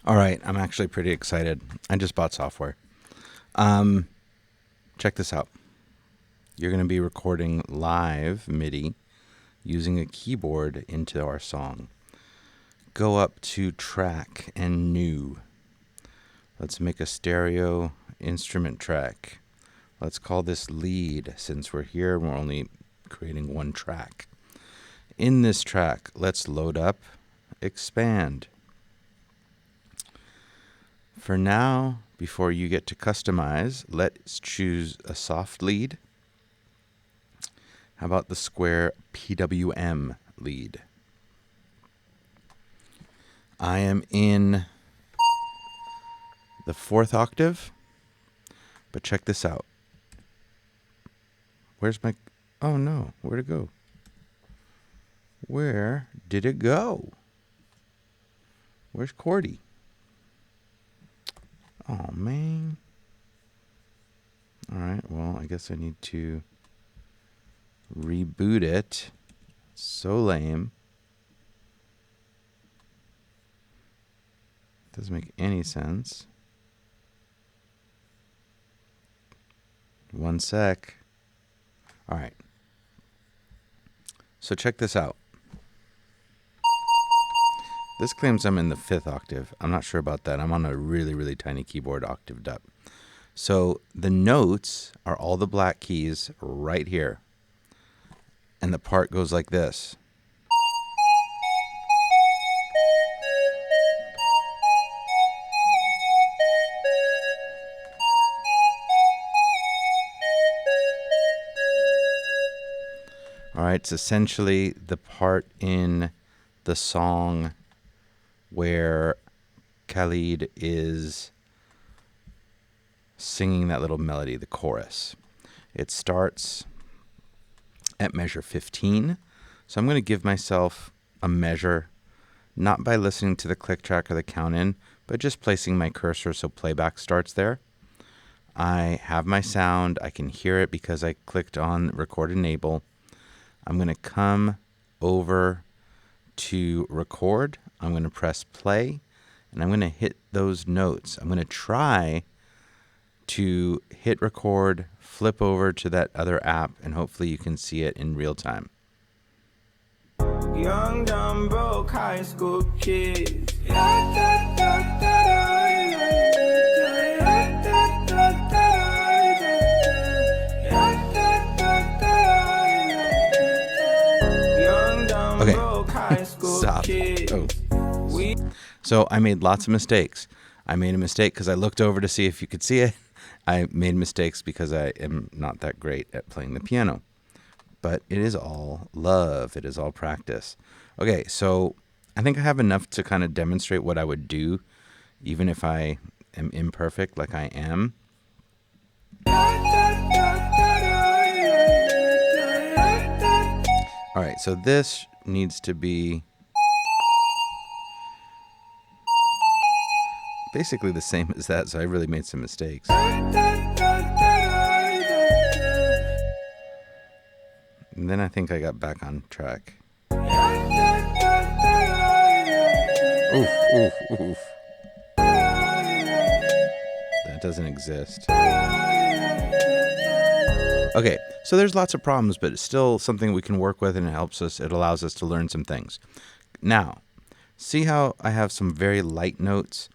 All right, I'm actually pretty excited. I just bought software. Um, Check this out. You're going to be recording live MIDI using a keyboard into our song. Go up to track and new. Let's make a stereo instrument track. Let's call this lead since we're here and we're only creating one track. In this track, let's load up, expand. For now, before you get to customize, let's choose a soft lead. How about the square PWM lead? I am in the 4th octave, but check this out. Where's my... Oh no, where'd it go? Where did it go? Where's Cordie? Oh, man. All right, well, I guess I need to reboot it. So lame. Doesn't make any sense. One sec. All right. So check this out. This claims I'm in the 5th octave. I'm not sure about that. I'm on a really, really tiny keyboard octaved up. So the notes are all the black keys right here. And the part goes like this. All right, it's essentially the part in the song where Khalid is singing that little melody, the chorus. It starts at measure 15. So I'm going to give myself a measure, not by listening to the click track or the count in, but just placing my cursor so playback starts there. I have my sound. I can hear it because I clicked on record enable. I'm going to come over to record. I'm going to press play and I'm going to hit those notes. I'm going to try to hit record, flip over to that other app, and hopefully you can see it in real time. Young, dumb, broke high school kids. Okay, stop. Oh. So I made lots of mistakes. I made a mistake because I looked over to see if you could see it. I made mistakes because I am not that great at playing the piano. But it is all love. It is all practice. Okay, so I think I have enough to kind of demonstrate what I would do, even if I am imperfect like I am. All right, so this needs to be basically the same as that, so I really made some mistakes. And then I think I got back on track. Oof, oof, oof. That doesn't exist. Okay, so there's lots of problems, but it's still something we can work with, and it helps us. It allows us to learn some things. Now, see how I have some very light notes?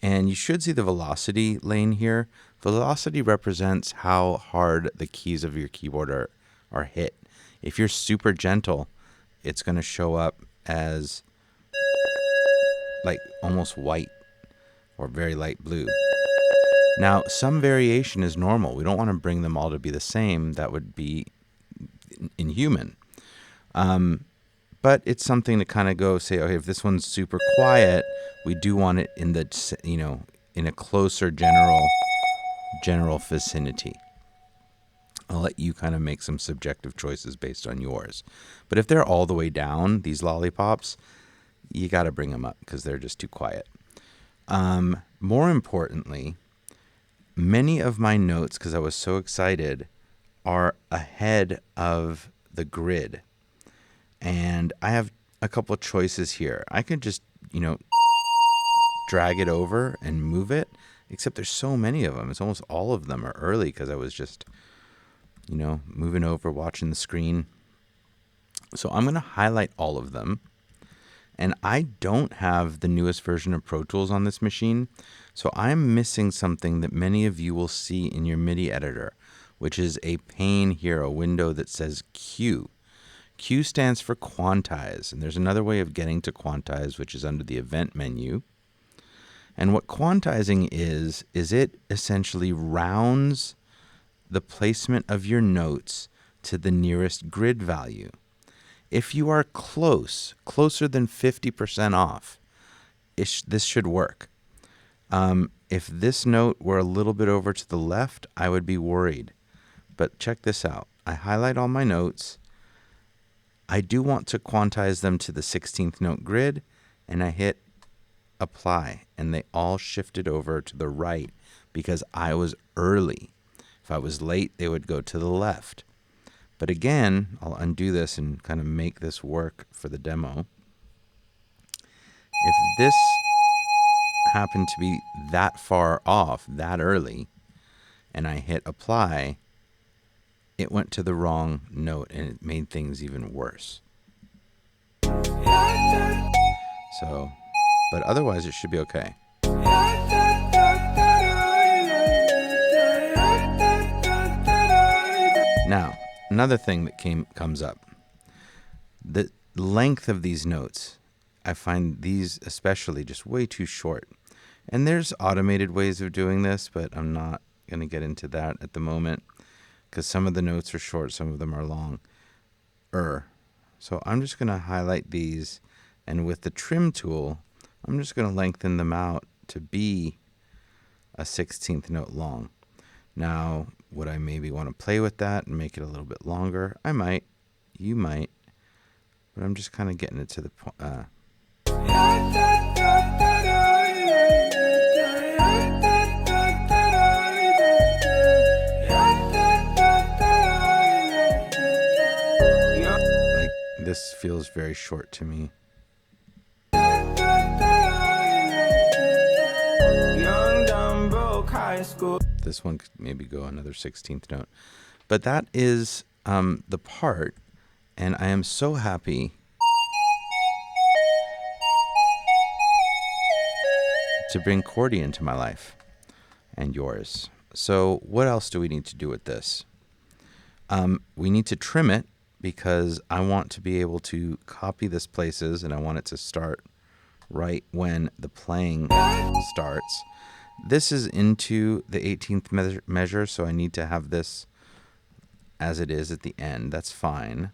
And you should see the velocity lane here. Velocity represents how hard the keys of your keyboard are hit. If you're super gentle, it's going to show up as like almost white or very light blue. Now, some variation is normal. We don't want to bring them all to be the same. That would be inhuman. But it's something to kind of go say, okay, if this one's super quiet, we do want it in the, in a closer general vicinity. I'll let you kind of make some subjective choices based on yours. But if they're all the way down, these lollipops, you got to bring them up because they're just too quiet. More importantly, many of my notes, because I was so excited, are ahead of the grid. And I have a couple of choices here. I could just, drag it over and move it, except there's so many of them. It's almost all of them are early because I was just, moving over, watching the screen. So I'm going to highlight all of them. And I don't have the newest version of Pro Tools on this machine, so I'm missing something that many of you will see in your MIDI editor, which is a pane here, a window that says Q. Q stands for quantize, and there's another way of getting to quantize, which is under the event menu. And what quantizing is it essentially rounds the placement of your notes to the nearest grid value. If you are closer than 50% off, this should work. If this note were a little bit over to the left, I would be worried. But check this out. I highlight all my notes. I do want to quantize them to the 16th note grid, and I hit apply, and they all shifted over to the right because I was early. If I was late, they would go to the left. But again, I'll undo this and kind of make this work for the demo. If this happened to be that far off, that early, and I hit apply, it went to the wrong note and it made things even worse. So, but otherwise it should be okay. Now, another thing that comes up, the length of these notes. I find these especially just way too short. And there's automated ways of doing this, but I'm not going to get into that at the moment because some of the notes are short, some of them are long. So I'm just going to highlight these, and with the trim tool, I'm just going to lengthen them out to be a 16th note long. Now, would I maybe want to play with that and make it a little bit longer? I might. You might. But I'm just kind of getting it to the point. Like, this feels very short to me. This one could maybe go another 16th note. But that is the part, and I am so happy to bring Cordie into my life and yours. So what else do we need to do with this? We need to trim it because I want to be able to copy this places, and I want it to start right when the playing starts. This is into the 18th measure, so I need to have this as it is at the end. That's fine.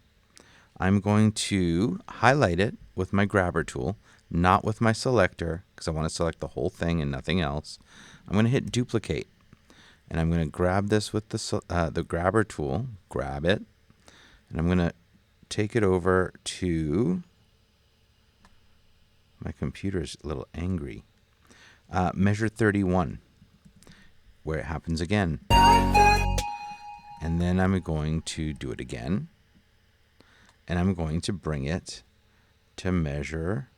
I'm going to highlight it with my grabber tool, not with my selector, because I want to select the whole thing and nothing else. I'm going to hit duplicate, and I'm going to grab this with the grabber tool, grab it, and I'm going to take it over to, my computer's a little angry, measure 31, where it happens again. And then I'm going to do it again, and I'm going to bring it to measure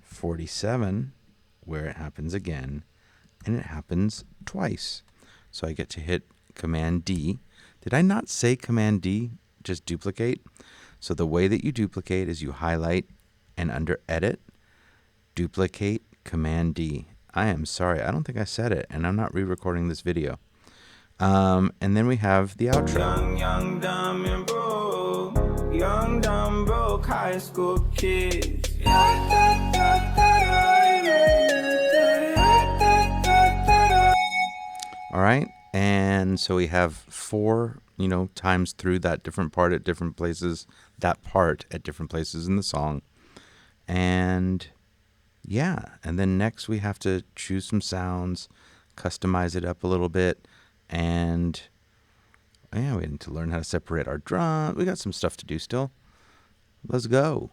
47, where it happens again, and it happens twice. So I get to hit Command D. Did I not say Command D? Just duplicate. So the way that you duplicate is you highlight, and under Edit, duplicate, Command D. I am sorry, I don't think I said it, and I'm not re-recording this video. And then we have the outro. Young, dumb, and broke. Young, dumb, broke high school kids. All right, and so we have 4, times through that different part at different places, that part at different places in the song. And yeah, and then next we have to choose some sounds, customize it up a little bit, and yeah, we need to learn how to separate our drum. We got some stuff to do still. Let's go.